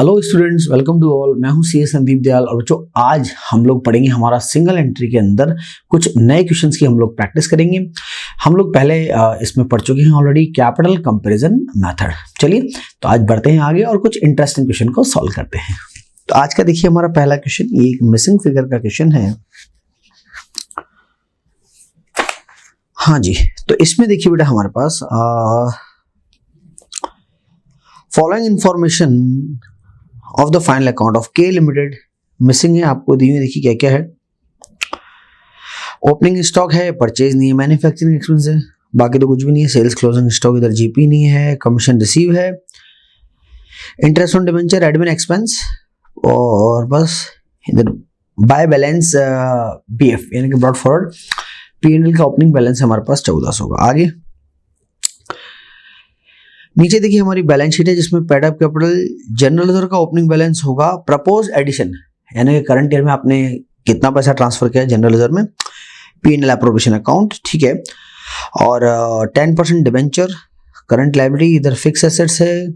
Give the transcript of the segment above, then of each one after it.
Hello students, welcome to all. मैं हूं C S Sandeep Dayal और बच्चों आज हम लोग पढ़ेंगे हमारा सिंगल एंट्री के अंदर कुछ नए क्वेश्चंस की हम लोग प्रैक्टिस करेंगे। हम लोग पहले इसमें पढ़ चुके हैं ऑलरेडी कैपिटल कंपैरिजन मेथड। चलिए तो आज बढ़ते हैं आगे और कुछ इंटरेस्टिंग क्वेश्चन को सॉल्व करते हैं। तो आज का देखिए हमारा पहला क्वेश्चन, ये एक मिसिंग फिगर का क्वेश्चन है। हाँ जी, तो इसमें देखिए बेटा हमारे पास following information of the final account of K limited missing है। आपको दी हुई देखिए क्या क्या है। ओपनिंग स्टॉक है, परचेज नहीं है, मैन्युफैक्चरिंग एक्सपेंस है, बाकी तो कुछ भी नहीं है। सेल्स क्लोजिंग स्टॉक इधर जीपी नहीं है, कमीशन रिसीव है, interest on debenture, admin expense और बस इधर बाय बैलेंस बीएफ यानी कि ब्रॉट फॉरवर्ड पीएनएल का ओपनिंग बैलेंस हमारे पास 1400 होगा। आगे नीचे देखिए हमारी बैलेंस शीट है जिसमें paid up capital general reserve का ओपनिंग बैलेंस होगा, प्रपोज एडिशन यानी कि करंट ईयर में आपने कितना पैसा ट्रांसफर किया जनरल रिजर्व में, पीएनएल एप्रोप्रिएशन अकाउंट, ठीक है। और 10% डिबेंचर, करंट लायबिलिटी, इधर फिक्स एसेट्स है,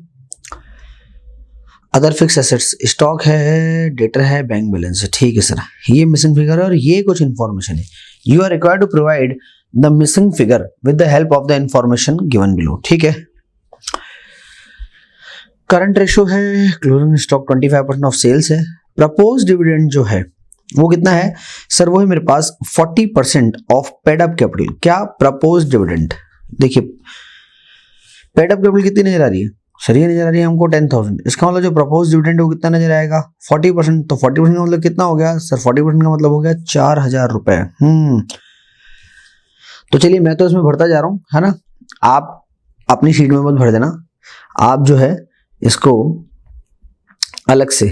अदर फिक्स एसेट्स, स्टॉक है, डेटर है, बैंक बैलेंस है, ठीक है सर। ये मिसिंग फिगर है और ये कुछ इंफॉर्मेशन है। You are required to provide the missing figure with the help of the information given below, ठीक है। करंट रेशो है, क्लोजिंग स्टॉक 25% ऑफ सेल्स है। प्रपोज डिविडेंड जो है वो कितना है सर? वो है मेरे पास 40% ऑफ पेड अप कैपिटल। क्या? Propose dividend. देखिए पेड अप कैपिटल कितनी नजर आ रही है सर? ये नजर आ रही है हमको 10,000। इसका मतलब जो प्रपोज डिविडेंड है वो कितना नजर आएगा? 40%। तो 40% का मतलब कितना हो गया सर? 40% का मतलब हो गया 4,000 रुपए। तो चलिए मैं तो इसमें भरता जा रहा हूँ, है ना। आप अपनी शीट में मत भर देना, आप जो है इसको अलग से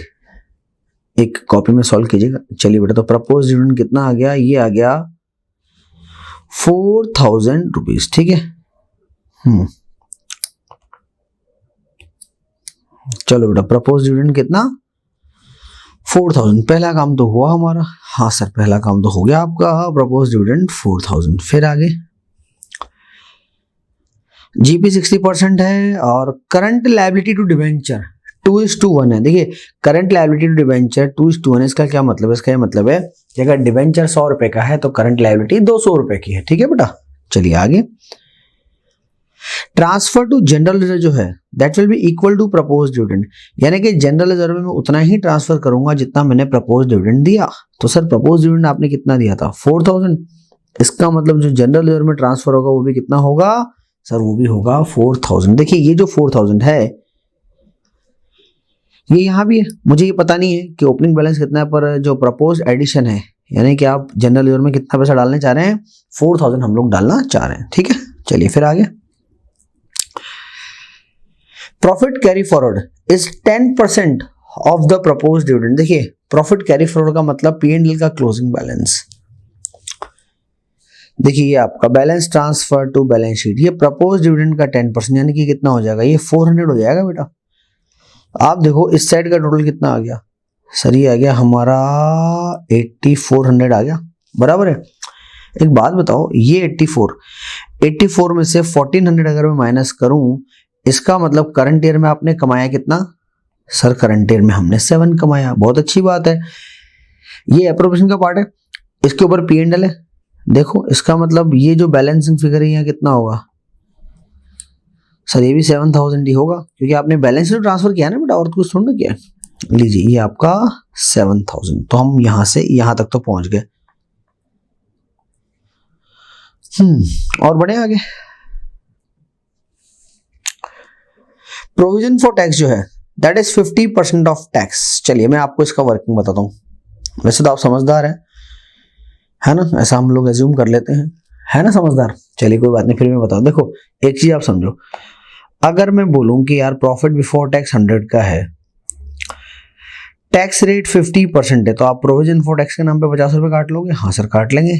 एक कॉपी में सॉल्व कीजिएगा। चलिए बेटा, तो प्रपोज डिविडेंड कितना आ गया? ये आ गया 4,000 रुपीज, ठीक है। चलो बेटा, प्रपोज डिविडेंड कितना? 4,000। पहला काम तो हुआ हमारा। हाँ सर, पहला काम तो हो गया आपका, प्रपोज डिविडेंड 4,000। फिर आगे जीपी 60% है और करंट लायबिलिटी टू डिबेंचर 2:1 है। देखिए करंट लायबिलिटी टू डिबेंचर 2:1 है। इसका क्या मतलब है? इसका मतलब है कि अगर डिबेंचर 100 रुपए का है तो करंट लायबिलिटी 200 रुपए की है, ठीक है बेटा। चलिए आगे, ट्रांसफर टू जनरल रिजर्व जो है that will be equal to propose dividend, यानी कि जनरल रिजर्व में उतना ही ट्रांसफर करूंगा जितना मैंने प्रपोज डिविडेंड दिया। तो सर प्रपोज डिविडेंड आपने कितना दिया था? 4,000। इसका मतलब जो जनरल रिजर्व में ट्रांसफर होगा वो भी कितना होगा सर? वो भी होगा 4,000। देखिए ये जो 4,000 है ये यहां भी है। मुझे ये पता नहीं है कि ओपनिंग बैलेंस कितना है, पर जो प्रपोज एडिशन है यानी कि आप जनरल रिजर्व में कितना पैसा डालने चाह रहे हैं? 4,000 हम लोग डालना चाह रहे हैं, ठीक है। चलिए फिर आगे, profit carry forward is 10% of the propose dividend. देखिए प्रॉफिट कैरी फॉरवर्ड का मतलब पीएनएल का क्लोजिंग बैलेंस। देखिए ये आपका balance transfer to balance sheet, ये प्रपोज डिविडेंड का 10% यानी कि कितना हो जाएगा? ये 400 हो जाएगा बेटा। आप देखो इस साइड का टोटल कितना आ गया सर? ये आ गया हमारा 8400 आ गया, बराबर है। एक बात बताओ, ये 84 में से 1400 अगर मैं माइनस करूं, इसका मतलब करंट ईयर में आपने कमाया कितना सर? करंट ईयर में हमने 7 कमाया। बहुत अच्छी बात है। ये एप्रोप्रिएशन का पार्ट है, इसके ऊपर पीएनएल है। देखो इसका मतलब ये जो बैलेंसिंग फिगर है यहाँ कितना होगा सर? ये भी 7,000 ही होगा क्योंकि आपने बैलेंस से ट्रांसफर किया ना बेटा, और कुछ थोड़ा ना किया। लीजिए ये आपका 7,000। तो हम यहां से यहां तक तो पहुंच गए। और बढ़े आगे, प्रोविजन फॉर टैक्स जो है दैट इज 50% ऑफ टैक्स। चलिए मैं आपको इसका वर्किंग बताता हूँ। वैसे तो आप समझदार हैं, है ना, ऐसा हम लोग एज्यूम कर लेते हैं, है ना समझदार। चलिए कोई बात नहीं, फिर मैं बताऊं। देखो एक चीज आप समझो, अगर मैं बोलूं कि यार प्रॉफिट बिफोर टैक्स 100 का है, टैक्स रेट 50% है, तो आप प्रोविजन फॉर टैक्स के नाम पे 50 रुपए काट लोगे? हाँ सर काट लेंगे।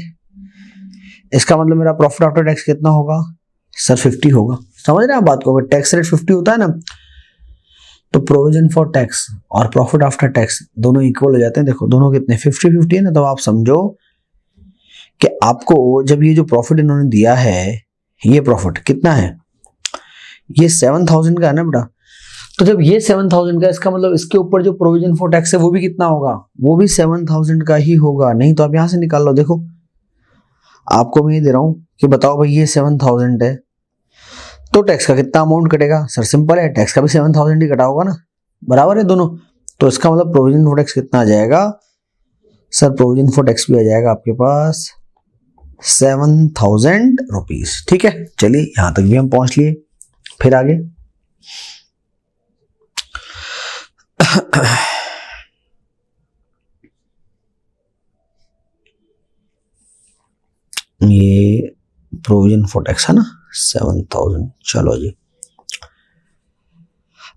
इसका मतलब मेरा प्रॉफिट आफ्टर टैक्स कितना होगा सर? 50 होगा। समझ रहे हैं आप बात को? अगर टैक्स रेट 50 होता है ना तो प्रोविजन फॉर टैक्स और प्रॉफिट आफ्टर टैक्स दोनों इक्वल हो जाते हैं। देखो दोनों कितने 50-50 है ना। तो आप समझो कि आपको जब ये जो प्रॉफिट इन्होंने दिया है, ये प्रॉफिट कितना है? ये 7,000 का है ना बेटा। तो जब ये 7,000 का, इसका मतलब इसके ऊपर जो प्रोविजन फॉर टैक्स है वो भी कितना होगा, वो भी 7,000 का ही होगा। नहीं तो आप यहां से निकाल लो। देखो आपको मैं ये दे रहा हूं कि बताओ भाई ये 7,000 है तो टैक्स का कितना अमाउंट कटेगा। सर सिंपल है, टैक्स का भी 7,000 ही कटा होगा ना, बराबर है दोनों। तो इसका मतलब प्रोविजन फॉर टैक्स कितना आ जाएगा सर, प्रोविजन फॉर टैक्स भी आ जाएगा आपके पास 7,000 रुपीज। ठीक है, चलिए यहां तक भी हम पहुंच लिए। फिर आगे ये प्रोविजन फॉर टैक्स है ना 7,000। चलो जी,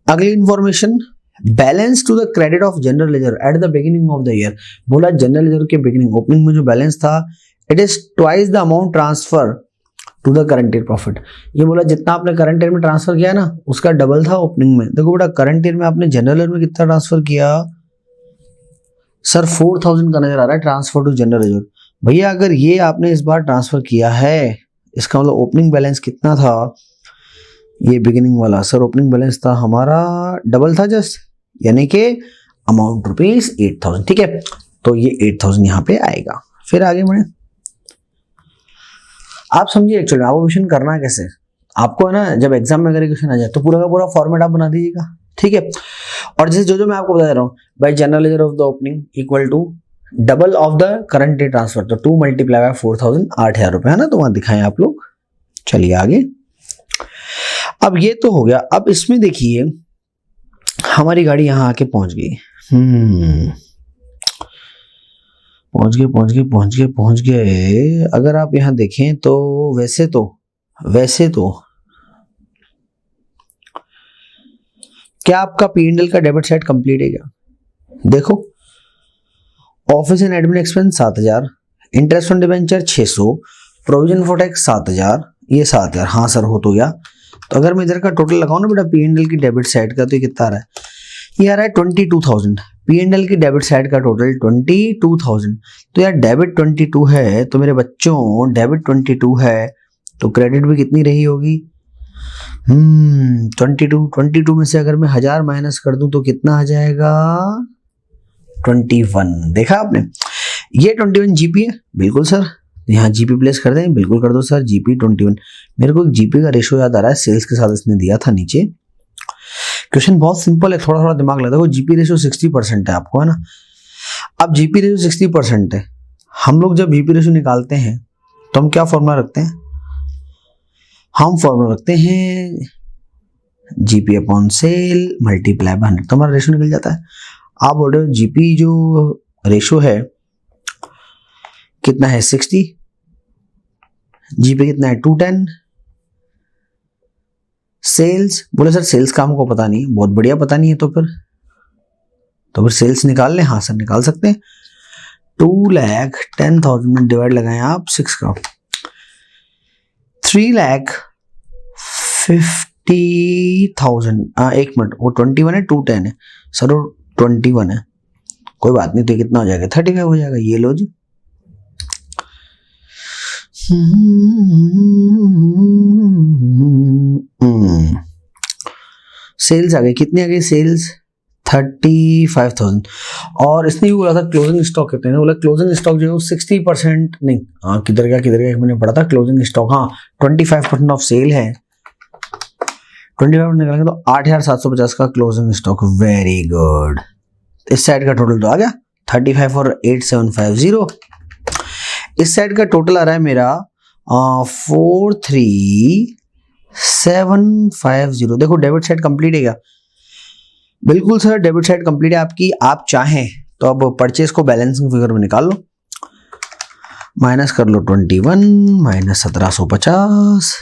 अगली information, balance to the credit of general ledger at the beginning of the year. बोला जनरल लेजर के बिगिनिंग, ओपनिंग में जो बैलेंस था, it is twice the amount transfer to the current year profit. ये बोला जितना आपने करंट ईयर में ट्रांसफर किया ना उसका डबल था ओपनिंग में। देखो बेटा करंट ईयर में आपने जनरल ईयर में कितना ट्रांसफर किया सर, 4,000 का नजर आ रहा है ट्रांसफर टू जनरल लेजर। भैया अगर ये आपने इस बार ट्रांसफर किया है, इसका मतलब ओपनिंग बैलेंस कितना था, ये बिगिनिंग वाला सर ओपनिंग बैलेंस था हमारा डबल था जस्ट, यानी कि अमाउंट रुपीज 8,000। ठीक है, तो ये 8,000 यहाँ पे आएगा। फिर आगे बढ़े, आप समझिए एक्चुअली आपको क्वेश्चन करना कैसे, आपको है ना जब एग्जाम में अगर क्वेश्चन आ जाए तो पूरा का पूरा फॉर्मेट आप बना दीजिएगा। ठीक है, और जैसे जो मैं आपको बता रहा हूँ, by general ledger of the opening equal to double of the current day transfer, तो 2 मल्टीप्लाई बाय 4,000, 8,000 रुपए है ना, तो वहां दिखाएं आप लोग। चलिए आगे, अब ये तो हो गया। अब इसमें देखिए हमारी गाड़ी यहां आके पहुंच गई, पहुंच गए। अगर आप यहां देखें तो वैसे तो क्या आपका P&L का डेबिट साइड कंप्लीट है क्या? देखो office and admin expense 7,000, interest on debenture 600, provision for tax 7,000, ये 7,000। हाँ सर हो तो गया। तो अगर मैं इधर का टोटल लगाऊं ना बेटा P&L की डेबिट साइड का, तो ये कितना आ रहा है, ये आ रहा है 22,000। P&L की डेबिट साइड का टोटल 22,000। तो यार डेबिट 22 है तो मेरे बच्चों डेबिट 22 है तो क्रेडिट भी कितनी रही होगी 22 में से अगर मैं 1,000 माइनस कर दूं तो कितना आ जाएगा 21। देखा आपने, ये 21 जीपी है, बिल्कुल सर यहाँ जीपी प्लेस कर दें, बिल्कुल कर दो सर जीपी 21। मेरे को जीपी का रेशो याद आ रहा है, सेल्स के साथ इसने दिया था नीचे। क्वेश्चन बहुत सिंपल है, थोड़ा थोड़ा दिमाग लगा। देखो जीपी रेशो 60% है आपको, है ना। अब जीपी रेशो 60% है, हम लोग जब जीपी रेशो निकालते हैं तो हम क्या फॉर्मूला रखते हैं, हम फॉर्मूला रखते हैं GP upon sale multiply by 100, तो हमारा रेशो निकल जाता है। आप बोल रहे हो जीपी जो रेशो है कितना है 60, जीपी कितना है 210, सेल्स बोले सर सेल्स का हमको पता नहीं, बहुत बढ़िया पता नहीं है तो फिर सेल्स निकाल लें। हाँ सर निकाल सकते हैं। 2,10,000 में डिवाइड लगाएं आप 6 का, 3,50,000। एक मिनट, वो 21 है 210 है सर, वो 21 है, कोई बात नहीं। तो कितना हो जाएगा 35 हो जाएगा। ये लो जी, सेल्स आ गई, कितनी आ गई सेल्स 35,000। और इसने भी बोला था क्लोजिंग स्टॉक कितने, बोला क्लोजिंग स्टॉक जो है 60% नहीं, हाँ किधर गया मैंने पढ़ा था क्लोजिंग स्टॉक, हाँ 25% ऑफ सेल है, 25% निकालेंगे तो 8,750 का क्लोजिंग स्टॉक। वेरी गुड, इस साइड का टोटल तो आ गया 35 और 8,750। इस साइड का टोटल आ रहा है मेरा 4,3,750। देखो डेबिट साइड कंप्लीट है क्या? बिल्कुल सर डेबिट साइड कंप्लीट है आपकी। आप चाहें तो अब परचेज को बैलेंसिंग फिगर में निकाल लो, माइनस कर लो 21 माइनस 1,750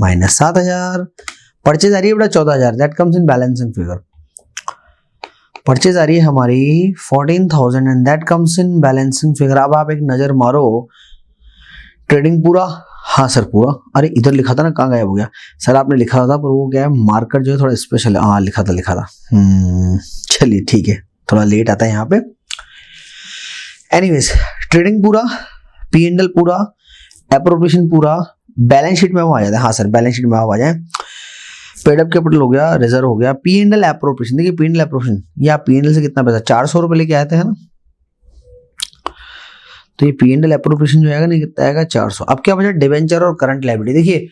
माइनस 7,000, परचेज आ रही है बेटा 14,000, that comes in balancing figure. Purchase आ रही है हमारी 14,000 and that comes in balancing figure. अब आप एक नजर मारो, ट्रेडिंग पूरा, हाँ सर पूरा। अरे इधर लिखा था ना, कहाँ गायब हो गया सर? आपने लिखा था पर वो क्या है, मार्कर जो है थोड़ा स्पेशल है। हाँ लिखा था। चलिए ठीक है, थोड़ा लेट आता है यहाँ पे। एनीवेज ट्रेडिंग पूरा, P&L पूरा, एप्रोप्रिएशन पूरा, बैलेंस शीट में वो आ जाता है। हाँ सर बैलेंस शीट में आप आ जाए। पेड अप कैपिटल हो गया, रिजर्व हो गया, पी एंड एल एप्रोप्रिएशन। देखिए पी एंड एल एप्रोप्रिएशन, ये आप पी एंड एल से कितना पैसा 400 रुपए लेके आए थे, है ना, तो ये पी एंड एल एप्रोप्रिएशन जो आएगा ना कितना आएगा 400। अब क्या बचा डिवेंचर और करंट लायबिलिटी। देखिए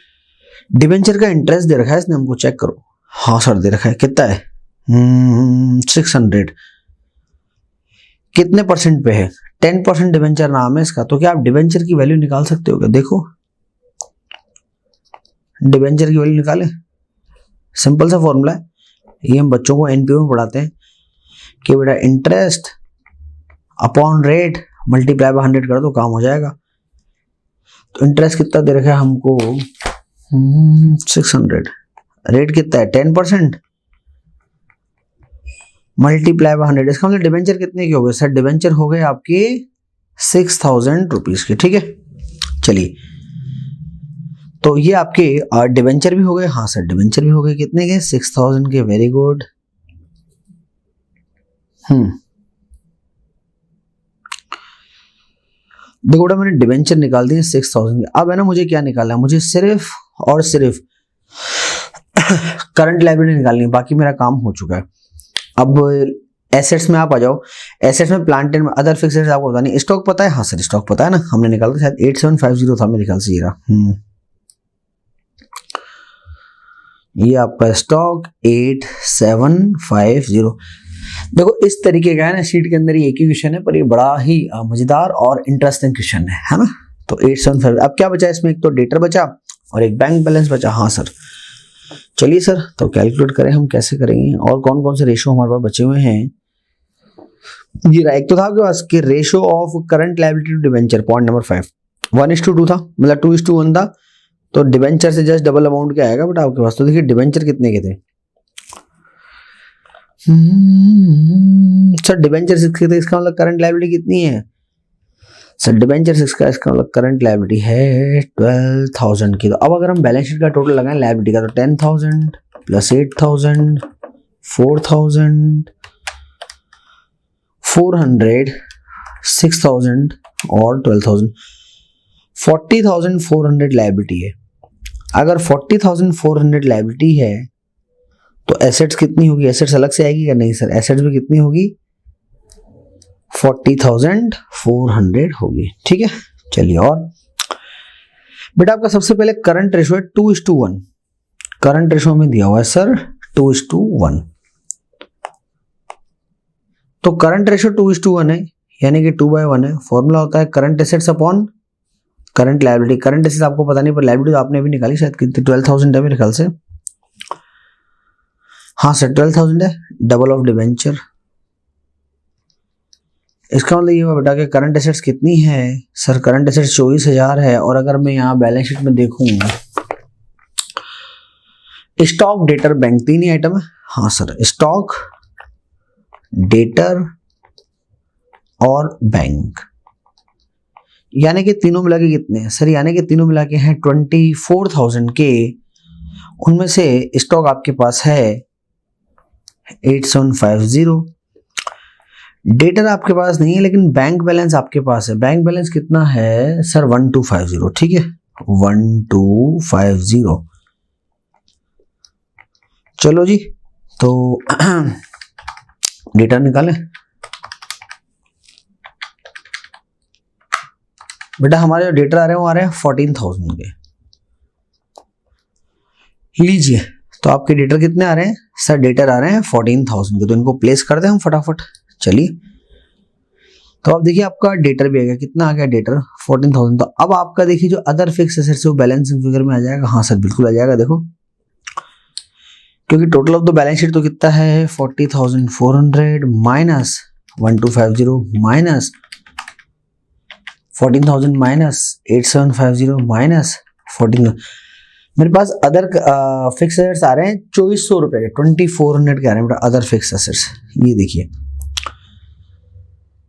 डिवेंचर का इंटरेस्ट दे रखा है इसने हमको, चेक करो। हाँ सर दे रखा है, कितना है 600। कितने परसेंट पे है, 10% डिवेंचर नाम है इसका। तो क्या आप डिवेंचर की वैल्यू निकाल सकते हो क्या, देखो डिवेंचर की वैल्यू निकाले, सिंपल सा फॉर्मूला है ये, हम बच्चों को एनपीओ में पढ़ाते हैं कि बेटा interest upon rate multiply by 100 कर दो, काम हो जाएगा। तो इंटरेस्ट कितना दे रखा है हमको 600, रेट कितना है 10%, मल्टीप्लाई बाय 100, इसका मतलब डिवेंचर कितने के हो गए सर, डिवेंचर हो गए आपके 6000 रुपीज के, ठीक है। चलिए तो ये आपके डिवेंचर भी हो गए, हाँ सर डिवेंचर भी हो गए, कितने के 6000 के, वेरी गुड। देखो बेटा मैंने डिवेंचर निकाल दिए 6000 के। अब है ना मुझे क्या निकालना है, मुझे सिर्फ और सिर्फ करंट लायबिलिटी निकालनी है, बाकी मेरा काम हो चुका है। अब एसेट्स में आप आ जाओ, एसेट्स में plant and other fixed assets आपको पता नहीं, स्टॉक पता है, हाँ सर स्टॉक पता है ना, हमने निकाला शायद 8750 था मेरे ख्याल से, ये आपका स्टॉक 8750। देखो इस तरीके का है ना, शीट के अंदर ये एक ही क्वेश्चन है पर ये बड़ा ही मजेदार और इंटरेस्टिंग क्वेश्चन है ना। तो 875, अब क्या बचा इसमें, एक तो डेटर बचा और एक बैंक बैलेंस बचा, हाँ सर। चलिए सर तो कैलकुलेट करें हम, कैसे करेंगे और कौन कौन से रेशो हमारे पास बचे हुए हैं। ये एक तो था आपके पास कि ratio of current liability to debenture, point number 5 1:2 था, मतलब 2:1 था, तो डिवेंचर से जस्ट डबल अमाउंट क्या आएगा बेटा आपके पास। तो देखिए डिवेंचर कितने के थे सर, डिवेंचर 6 के थे, इसका मतलब करंट लायबिलिटी कितनी है सर, डिवेंचर 6 का, इसका मतलब करंट लायबिलिटी है 12000 की। तो अब अगर हम बैलेंस शीट का टोटल लगाएं लायबिलिटी का, तो 10000 प्लस 8000 4000 400 6000 और 12000, 40400 लायबिलिटी है। अगर 40400 लायबिलिटी है तो एसेट्स कितनी होगी, एसेट्स अलग से आएगी या नहीं सर, एसेट्स भी कितनी होगी 40400 होगी, ठीक है। चलिए और बेटा आपका सबसे पहले करंट रेशो है 2:1, करंट रेशो में दिया हुआ है सर 2:1, तो करंट रेशो 2:1 है यानी कि 2/1 है। फॉर्मूला होता है current assets upon current liability. Current assets आपको पता नहीं पर लायबिलिटी तो आपने भी निकाली शायद, कितनी 12000 है मेरे ख्याल से, हाँ सर 12000 है, डबल ऑफ डिवेंचर। इसका मतलब ये हुआ बेटा कि करंट एसेट्स कितनी है सर, करंट एसेट्स 24000 है। और अगर मैं यहाँ बैलेंस शीट में देखूं, स्टॉक डेटर बैंक 3 ही आइटम है, हाँ सर स्टॉक डेटर और बैंक, यानी कि तीनों मिला के कितने हैं सर, यानी कि तीनों मिला के हैं 24000 के, उनमें से स्टॉक आपके पास है 8750, डेटर आपके पास नहीं है लेकिन बैंक बैलेंस आपके पास है। बैंक बैलेंस कितना है सर 1250, ठीक है 1250। चलो जी तो डेटा निकालें बेटा, हमारे जो डेटर आ रहे हैं वो आ रहे हैं 14000 के, लीजिए। तो आपके डेटर कितने आ रहे हैं सर, डेटर आ रहे हैं 14000 के, तो इनको प्लेस कर दें हम फटाफट। चलिए तो अब देखिए आपका डेटर भी आ गया, कितना आ गया डेटर 14000। तो अब आपका देखिए जो अदर फिक्स एसेट्स है वो बैलेंसिंग फिगर में आ जाएगा, हाँ सर बिल्कुल आ जाएगा। देखो क्योंकि total of the balance sheet तो कितना है 40400 माइनस 1250 माइनस 14000 माइनस 8750 माइनस 14, मेरे पास अदर फिक्स एसेट्स आ रहे हैं 2400 रुपए के, 2400 के आ रहे हैं बेटा अदर फिक्स एसेट्स। ये देखिए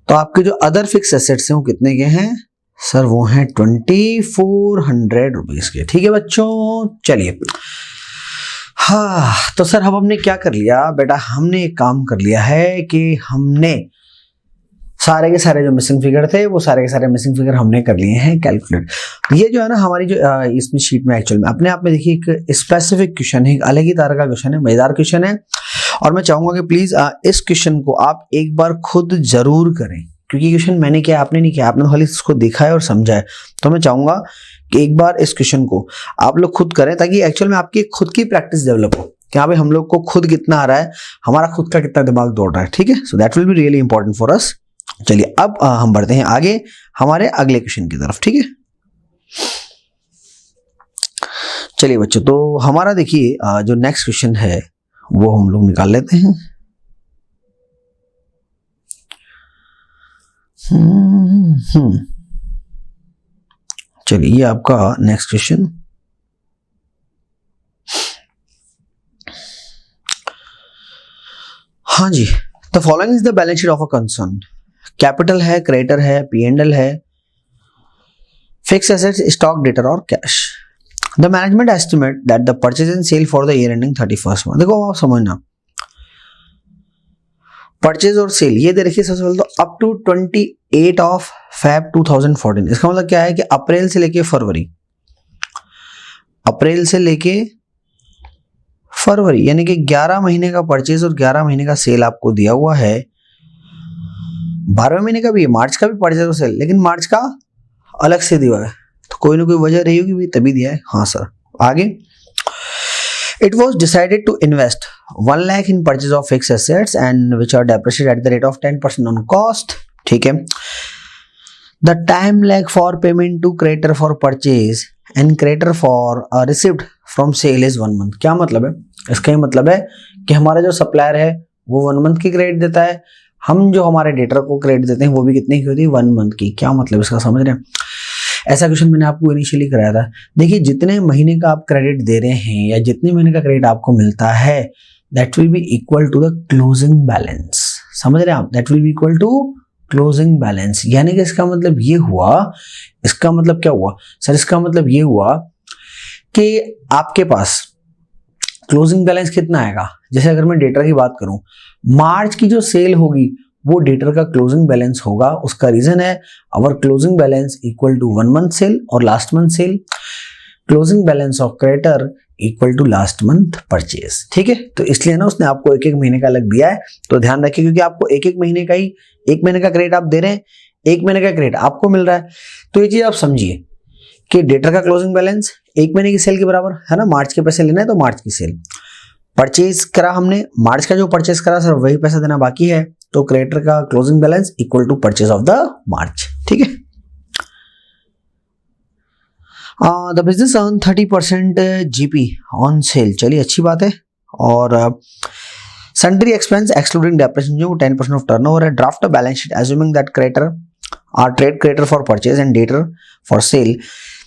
तो आपके जो अदर फिक्स एसेट्स हैं वो कितने के हैं सर, वो हैं 2400 रुपीज के, ठीक है बच्चों। चलिए हाँ तो सर अब हमने क्या कर लिया बेटा, हमने एक काम कर लिया है कि हमने सारे के सारे जो मिसिंग फिगर थे वो सारे के सारे मिसिंग फिगर हमने कर लिए हैं कैलकुलेट। ये जो है ना हमारी जो इसमें शीट में एक्चुअल में अपने आप में देखिए एक स्पेसिफिक क्वेश्चन है, एक अलग ही तरह का क्वेश्चन है, मजेदार क्वेश्चन है। और मैं चाहूंगा कि प्लीज इस क्वेश्चन को आप एक बार खुद जरूर करें, क्योंकि क्वेश्चन मैंने किया आपने नहीं किया, आपने खाली इसको देखा है और समझा है। तो मैं चाहूंगा कि एक बार इस क्वेश्चन को आप लोग खुद करें, ताकि एक्चुअल में आपकी खुद की प्रैक्टिस डेवलप हो कि हाँ भाई हम लोग को खुद कितना आ रहा है, हमारा खुद का कितना दिमाग दौड़ रहा है। ठीक है, so that will be really important for us. चलिए अब हम बढ़ते हैं आगे हमारे अगले क्वेश्चन की तरफ। ठीक है, चलिए बच्चों, तो हमारा देखिए जो नेक्स्ट क्वेश्चन है वो हम लोग निकाल लेते हैं। चलिए ये आपका नेक्स्ट क्वेश्चन। हाँ जी, the following is the balance sheet of a concern. Capital है, क्रेडिटर है, P&L है, फिक्स एसेट्स, स्टॉक, डेटर और cash. The management estimate that the purchase and sale for the year ending 31st March. देखो आप समझना, purchase और cell ये दे रखिए सबसे पहले तो अप टू 28 ऑफ Feb 2014। इसका मतलब क्या है कि अप्रैल से लेके फरवरी, अप्रैल से लेके फरवरी, यानी कि 11 महीने का परचेज और 11 महीने का सेल आपको दिया हुआ है। 12वें महीने का भी है, मार्च का भी परचेज और सेल, लेकिन मार्च का अलग से दिया है, तो कोई ना कोई वजह रही होगी भी तभी दिया है। हाँ सर, आगे। It was decided to invest 1 lakh in purchase of fix assets and which are depreciated at the rate of 10% on cost. ठीक है। The time lag for payment to creditor for purchase and creditor for received from sale is 1 month. क्या मतलब है? इसका ये मतलब है कि हमारा जो सप्लायर है वो 1 मंथ की क्रेडिट देता है, हम जो हमारे डेटर को क्रेडिट देते हैं वो भी कितने की होती है? 1 मंथ की। क्या मतलब इसका समझ रहे हैं? ऐसा क्वेश्चन मैंने आपको इनिशियली कराया था। देखिए जितने महीने का आप क्रेडिट दे रहे हैं या जितने महीने का क्रेडिट आपको मिलता है that will be equal to the closing balance. समझ रहे हैं आप? That will be equal to closing balance. यानी कि इसका मतलब ये हुआ, इसका मतलब क्या हुआ सर? इसका मतलब ये हुआ कि आपके पास क्लोजिंग बैलेंस कितना आएगा। जैसे अगर मैं डेटर की बात करूं, मार्च की जो सेल होगी वो डेटर का क्लोजिंग बैलेंस होगा। उसका रीजन है our closing balance equal to 1 month sale और last month sale, closing balance of creditor equal to last month purchase. ठीक है, तो इसलिए ना उसने आपको एक एक महीने का अलग दिया है, तो ध्यान रखिए, क्योंकि आपको एक एक महीने का ही, एक महीने का क्रेडिट आप दे रहे हैं, एक महीने का क्रेडिट आपको मिल रहा है। तो ये चीज आप समझिए कि डेटर का क्लोजिंग बैलेंस एक महीने की सेल के बराबर है ना। मार्च के पैसे लेना है तो मार्च की सेल, परचेज करा हमने, मार्च का जो परचेज करा सर वही पैसा देना बाकी है, तो क्रेडिटर का closing balance equal to purchase of the March. ठीक है। The business earn 30% GP on sale. चलिए अच्छी बात है। और सन्ड्री एक्सपेंस एक्सक्लूडिंग डेप्रिसिएशन जो 10% ऑफ टर्नओवर है। Draft a balance sheet assuming that creditor are trade creditor for purchase and debtor for sale.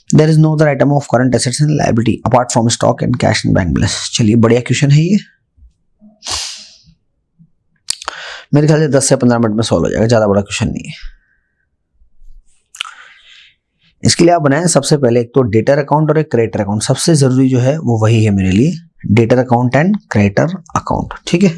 There is no other item of current assets and liability apart from stock and cash and bank balance। चलिए बढ़िया question है ये, मेरे ख्याल से 10 से 15 minute में solve हो जाएगा, ज्यादा बड़ा क्वेश्चन नहीं है। इसके लिए आप बनाएं सबसे पहले एक तो डेटर अकाउंट और एक क्रेडिटर अकाउंट। सबसे जरूरी जो है वो वही है मेरे लिए, debtor account and creditor account. ठीक है।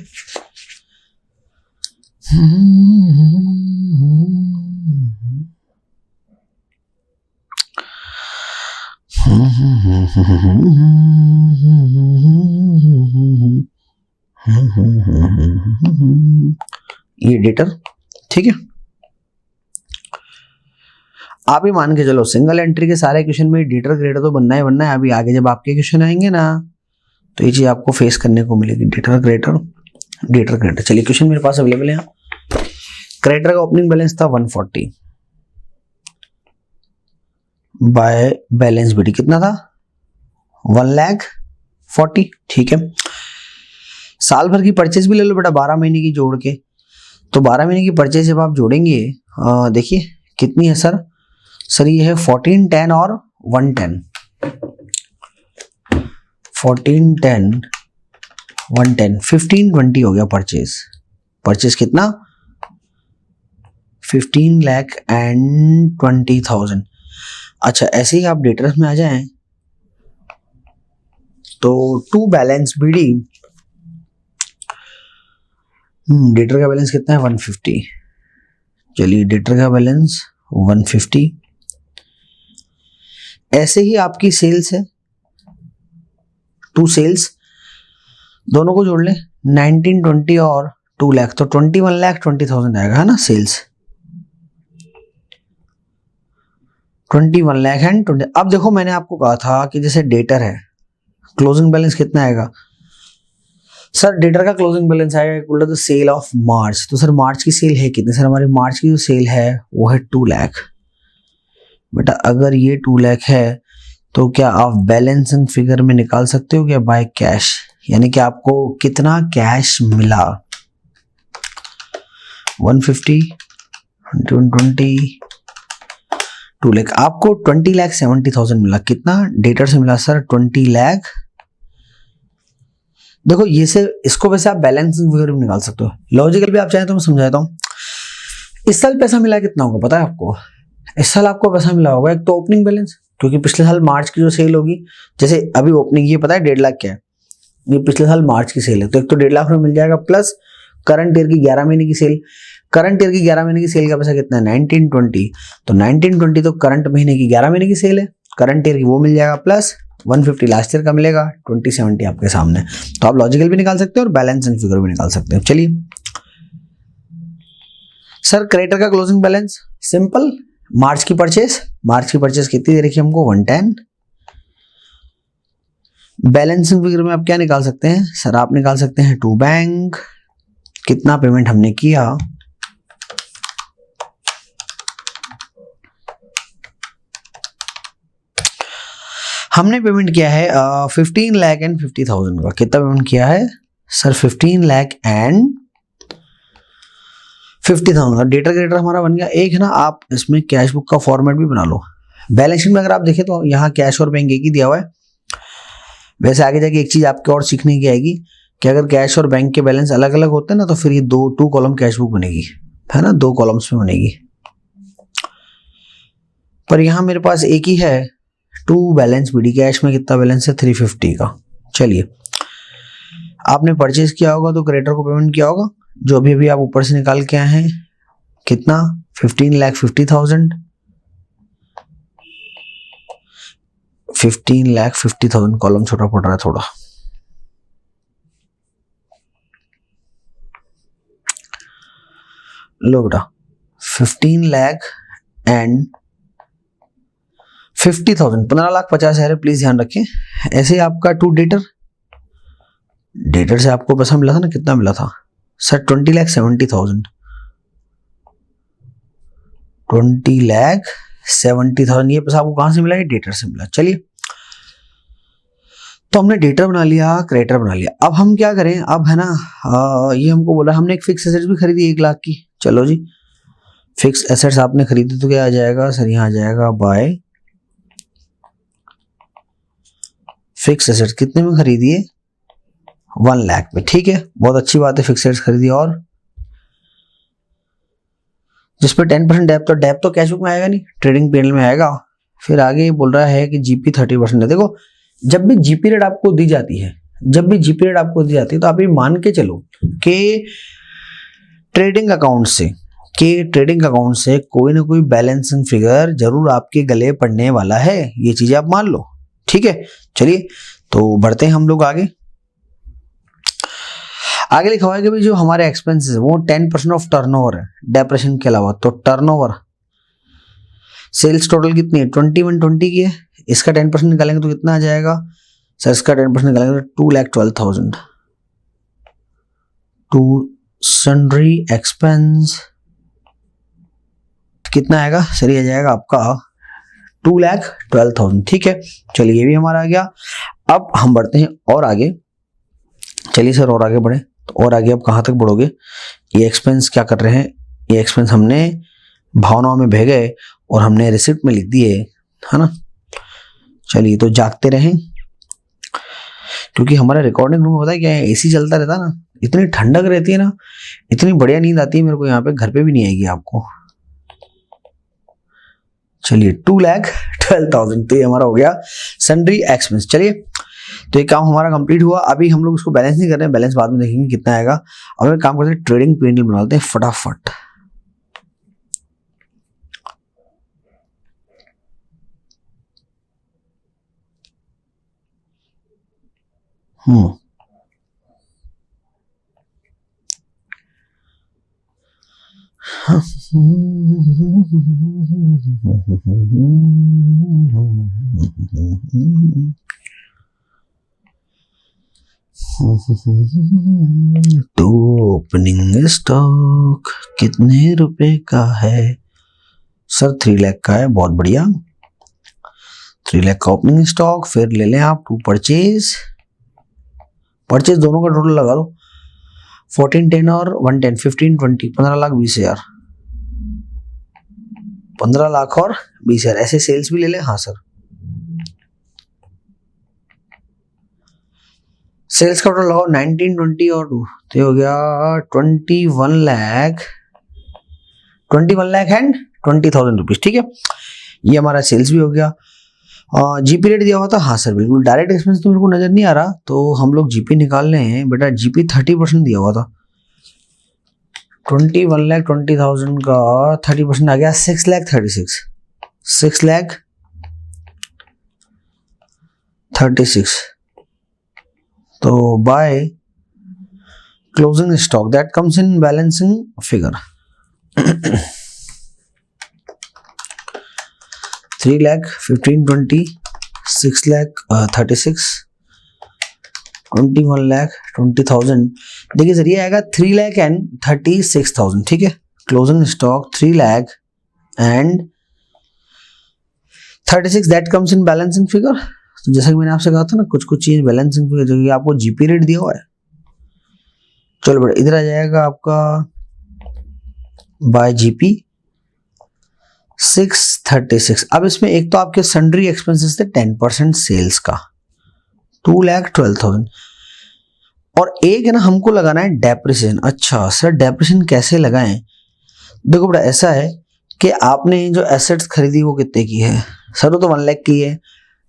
ये डेटर। ठीक है, आप ही मान के चलो सिंगल एंट्री के सारे क्वेश्चन में डेटर क्रेडिटर तो बनना ही है। अभी आगे जब आपके क्वेश्चन आएंगे ना तो ये चीज आपको फेस करने को मिलेगी, डेटर क्रेडिटर, डेटर क्रेडिटर। चलिए क्वेश्चन मेरे पास अवेलेबल है। क्रेडिटर का ओपनिंग बैलेंस था 140 बाय बैलेंस बीडी कितना था? 1,40,000। ठीक है। साल भर की परचेज भी ले लो बेटा 12 महीने की जोड़ के, तो 12 महीने की परचेज जब आप जोड़ेंगे देखिए कितनी है सर? सर ये है 1410 और 110, 1410 110, 1520 हो गया परचेज। परचेज कितना? 15,20,000। अच्छा ऐसे ही आप डेटर्स में आ जाएं तो टू बैलेंस बीडी, डेटर का बैलेंस कितना है? 150। चलिए डेटर का बैलेंस 150। ऐसे ही आपकी सेल्स है, 2 सेल्स, दोनों को जोड़ लें 1920 और 2 लाख, तो 21,20,000 आएगा, है ना। Sales 21 lakh and 20। अब देखो मैंने आपको कहा था कि जैसे डेटर है, क्लोजिंग बैलेंस कितना आएगा सर? डेटर का क्लोजिंग बैलेंस आएगा equal to the sale of March. तो सर मार्च की सेल है कितनी? सर हमारी मार्च की जो सेल है वो है 2 लाख। बेटा अगर ये 2 लाख है तो क्या आप बैलेंसिंग फिगर में निकाल सकते हो क्या बाय कैश, यानी कि आपको कितना कैश मिला? 150, 120, 2 लाख, आपको 20,70,000 मिला। कितना डेटर से मिला सर? 20 लाख। देखो ये से इसको वैसे आप बैलेंसिंग फिगर में निकाल सकते हो, लॉजिकल भी आप चाहें तो मैं समझाता हूँ। इस साल पैसा मिला कितना होगा पता है आपको? इस साल आपको पैसा मिला होगा, एक तो ओपनिंग बैलेंस, क्योंकि पिछले साल मार्च की जो सेल होगी, जैसे अभी ओपनिंग ये पता है 1.5 लाख क्या है, ये पिछले साल मार्च की सेल है, तो एक तो 1.5 लाख में मिल जाएगा, प्लस करंट ईयर की 11 महीने की सेल। करंट ईयर की 11 महीने की सेल का पैसा कितना है? 1920। तो 1920 तो करंट महीने की 11 महीने की सेल है, करंट ईयर की वो मिल जाएगा, प्लस 150 लास्ट ईयर का मिलेगा, 2070 आपके सामने। तो आप लॉजिकल भी निकाल सकते हो और बैलेंसिंग फिगर भी निकाल सकते हो। चलिए सर क्रेडिटर का क्लोजिंग बैलेंस सिंपल, मार्च की परचेस कितनी दे रखी है हमको? 110। बैलेंसिंग फिगर में आप क्या निकाल सकते हैं सर? आप निकाल सकते हैं टू बैंक, कितना पेमेंट हमने किया, हमने पेमेंट किया है 15 लाख एंड 50,000 का। कितना पेमेंट किया है सर? 15 लाख एंड 50,000 का। डेटर क्रेडिटर हमारा बन गया। एक है ना, आप इसमें कैश बुक का फॉर्मेट भी बना लो। बैलेंस शीट में अगर आप देखें तो यहाँ कैश और बैंक एक ही दिया हुआ है। वैसे आगे जाके एक चीज आपके और सीखने की आएगी कि अगर कैश और बैंक के बैलेंस अलग अलग होते हैं ना, तो फिर ये 2 कॉलम कैश बुक बनेगी, है ना, 2 कॉलम्स में बनेगी। पर यहाँ मेरे पास एक ही है, 2 बैलेंस बीडी। कैश में कितना बैलेंस है? 350 का। चलिए आपने परचेज किया होगा तो क्रेडिटर को पेमेंट किया होगा, जो भी आप ऊपर से निकाल के आए हैं, कितना? 15,50,000। 15,50,000 कॉलम छोटा पड़ रहा है थोड़ा। लो बेटा 15 लाख एंड 50,000, 15,50,000 प्लीज ध्यान रखें। ऐसे आपका 2 डेटर से आपको पैसा मिला था ना, कितना मिला था सर? 20,70,000। 20,70,000 ये पैसा आपको कहां से मिला? ये डेटर से मिला। चलिए तो हमने डेटर बना लिया, क्रेडिटर बना लिया। अब हम क्या करें? अब है ना ये हमको बोला हमने एक फिक्स एसेट्स भी खरीदी 1 लाख की। चलो जी, फिक्स एसेट्स आपने खरीदी तो क्या आ जाएगा सर? यहाँ आ जाएगा बाय फिक्स एसेट्स। कितने में खरीदी है? 1 लाख में। ठीक है, बहुत अच्छी बात है, फिक्स एसेट्स खरीदी। और जिस पे 10% डेप, तो डेप तो कैश बुक में आएगा नहीं, ट्रेडिंग पीएनएल में आएगा। फिर आगे बोल रहा है कि जीपी 30% है। देखो जब भी जीपी रेट आपको दी जाती है, तो आप ये मान के चलो कि ट्रेडिंग अकाउंट से कोई ना कोई बैलेंसिंग फिगर जरूर आपके गले पड़ने वाला है, ये चीजें आप मान लो। ठीक है, चलिए तो बढ़ते हैं हम लोग आगे लिखा हुआ है कि भाई जो हमारे एक्सपेंसेस वो 10% ऑफ टर्नओवर है डेप्रेशन के अलावा। तो टर्नओवर सेल्स टोटल कितनी है? 2120 की है। इसका 10% निकालेंगे तो कितना आ जाएगा सर? इसका 10% निकालेंगे तो 2,12,000। टू सन्ड्री एक्सपेंस कितना आएगा सर? ये आ जाएगा आपका 2,12,000। ठीक है, चलिए ये भी हमारा आ गया। अब हम बढ़ते हैं और आगे। चलिए सर और आगे बढ़े, तो और आगे आप कहाँ तक बढ़ोगे? ये एक्सपेंस क्या कर रहे हैं? ये एक्सपेंस हमने भावनाओं में बह गए और हमने रिसिप्ट में लिख दिए, है ना। चलिए तो जागते रहें, क्योंकि हमारा रिकॉर्डिंग रूम में पता है क्या है, एसी चलता रहता ना, इतनी ठंडक रहती है ना, इतनी बढ़िया नींद आती है मेरे को यहाँ पे, घर पे भी नहीं आएगी आपको। चलिए 2,12,000, तो ये हमारा हो गया सन्ड्री एक्सपेंस। चलिए तो ये काम हमारा कंप्लीट हुआ। अभी हम लोग उसको बैलेंस नहीं कर रहे हैं, बैलेंस बाद में देखेंगे कितना आएगा। अब एक काम करते हैं, ट्रेडिंग पीएनएल बनाते हैं फटाफट। तो ओपनिंग स्टॉक कितने रुपए का है सर? 3 लाख का है, बहुत बढ़िया। 3 लाख का ओपनिंग स्टॉक। फिर ले लें आप टू परचेज दोनों का टोटल लगा लो, 14, 10 और 110, 15, 20, 15 लाख 20 हजार, 15 लाख और 20 हजार। ऐसे सेल्स भी ले लें? हाँ सर, सेल्स का टोटल लगाओ 19, 20 और 2, तो ये हो गया 21 लाख एंड 20,000 रुपीज। ठीक है, ये हमारा सेल्स भी हो गया। जीपी रेट दिया हुआ था? हाँ सर बिल्कुल। डायरेक्ट एक्सपेंस तो मेरे को नजर नहीं आ रहा, तो हम लोग जीपी निकाल रहे हैं। बेटा जीपी 30% दिया हुआ था, 21,20,000 का 30% आ गया 6,36,6,36,36। तो by closing stock that comes in balancing figure 3 lakh 15, 20, 6 lakh 36, 21 lakh 20,000। देखिए सर, ये आएगा 3 लाख एंड 36,000। ठीक है, closing stock 3 lakh and 36 that comes in balancing figure. तो जैसा कि मैंने आपसे कहा था ना, कुछ चीज बैलेंसिंग फिगर जो कि आपको जीपी रेट दिया हुआ है। चलो बड़ा, इधर आ जाएगा आपका बाय जीपी 636। अब इसमें एक तो आपके सन्ड्री एक्सपेंसेस थे 10% सेल्स का 2,12,000, और एक है ना हमको लगाना है डेप्रिसिएशन। अच्छा सर, डेप्रिसिएशन कैसे लगाएं? देखो बड़ा, ऐसा है कि आपने जो एसेट्स खरीदी वो कितने की है? सर वो तो 1 लाख की है,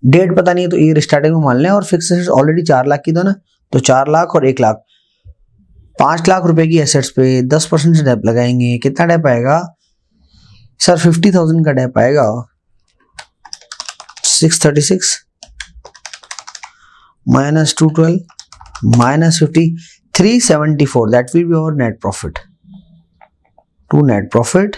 डेट पता नहीं है, तो ईयर स्टार्टिंग में मान लें, और फिक्स एसेट्स ऑलरेडी 4 लाख की था ना, तो 4 लाख और 1 लाख, 5 लाख रुपए की एसेट्स पे 10% से डेप लगाएंगे। कितना डेप आएगा सर? 50,000 का डेप आएगा। 636 minus 212 minus 50, 374, that will be our net profit. To net profit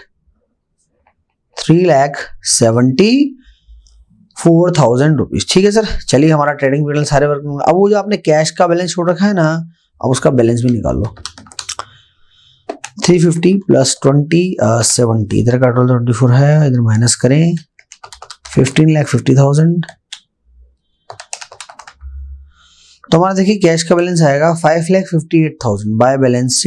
3,74,000 rupees. ठीक है सर, चलिए हमारा ट्रेडिंग बैलेंस सारे वर्क में। अब वो जो आपने कैश का बैलेंस छोड़ रखा है ना, अब उसका बैलेंस भी निकाल लो। 350 प्लस 20 70, इधर का टोटल 24 है, इधर माइनस करें 15,50,000। तो हमारा देखिए कैश का बैलेंस आएगा 5,58,000 बाय बैलेंस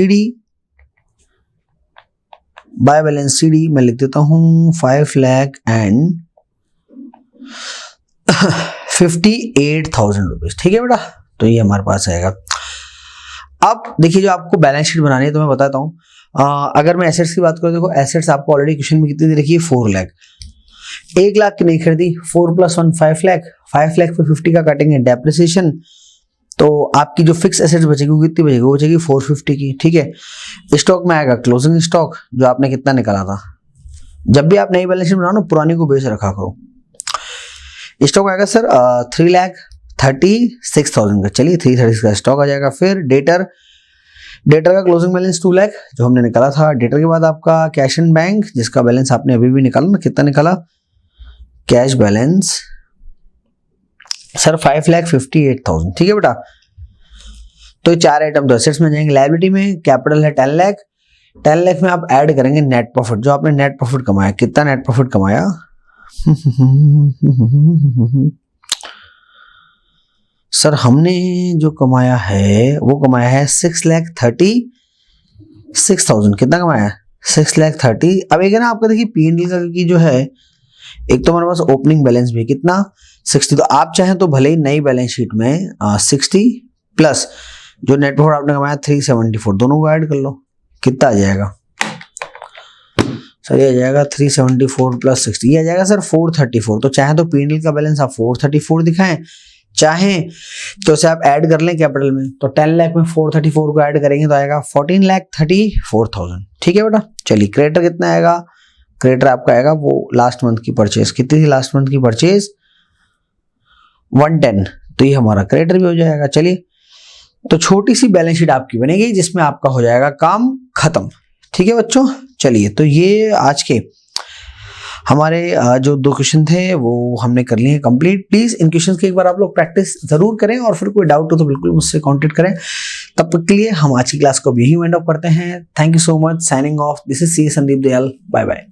सीडी मैं लिख देता हूं 5,58,000 रुपीज। ठीक है बेटा, तो ये हमारे पास आएगा। अब देखिए, जो आपको बैलेंस शीट बनानी है तो मैं बताता हूं। अगर मैं एसेट्स की बात करूं, देखो एसेट्स आपको ऑलरेडी क्वेश्चन में कितनी दे रखी है? 4 लाख। 1 लाख की नहीं खरीदी, 4 + 1 5 लाख, 5 लाख पे 50 का काटेंगे डेप्रिसिएशन, तो आपकी जो फिक्स एसेट्स बचेगी वो कितनी बचेगी? वो बचेगी 450 की। ठीक है, स्टॉक में आएगा क्लोजिंग स्टॉक, जो आपने कितना निकाला था। जब भी आप नई बैलेंस शीट बनाओ ना, पुरानी को बेस रखा करो। स्टॉक आएगा सर 3,36,000 का। चलिए 336 का स्टॉक आ जाएगा। फिर डेटर का क्लोजिंग बैलेंस 2 लाख जो हमने निकाला था। डेटर के बाद आपका कैश एंड बैंक, जिसका बैलेंस आपने अभी भी निकाला ना, कितना निकाला? Cash balance sir 5,58,000। ठीक है बेटा, तो 4 आइटम तो एसेट्स में जाएंगे। लायबिलिटी में कैपिटल है 10 लाख। 10 लाख में आप ऐड करेंगे नेट प्रॉफिट, जो आपने नेट प्रॉफिट कमाया। कितना नेट प्रॉफिट कमाया? सर हमने जो कमाया है वो कमाया है 6,36,000। कितना कमाया है? 6,30,000। अब एक है ना आपका, देखिए पीएनएल का की जो है, एक तो हमारे पास ओपनिंग बैलेंस भी कितना 60, तो आप चाहें तो भले ही नई बैलेंस शीट में 60 प्लस जो नेट प्रॉफिट आपने कमाया 374, दोनों को ऐड कर लो। कितना आ जाएगा सर? ये आ जाएगा 374 प्लस 60, ये आ जाएगा सर 434। तो चाहे तो पीएनएल का बैलेंस आप 434 दिखाएं, चाहें तो इसे आप ऐड कर लें कैपिटल में। तो 10 लाख में 434 को ऐड करेंगे तो आएगा 14,34,000। ठीक है बेटा, चलिए क्रेडिटर कितना आएगा? क्रेडिटर आपका आएगा वो लास्ट मंथ की परचेज। कितनी थी लास्ट मंथ की परचेज? 110, तो ये हमारा क्रेडिटर भी हो जाएगा। चलिए तो छोटी सी बैलेंस शीट आपकी बनेगी जिसमें आपका हो जाएगा काम खत्म। ठीक है बच्चों, चलिए तो ये आज के हमारे जो 2 क्वेश्चन थे वो हमने कर लिए हैं कंप्लीट। प्लीज इन क्वेश्चन की एक बार आप लोग प्रैक्टिस जरूर करें और फिर कोई डाउट हो तो बिल्कुल मुझसे कांटेक्ट करें। तब तक के लिए हम आज की क्लास को यही वाइंड अप करते हैं। Thank you so much, signing off, this is C Sandeep Dayal, bye bye.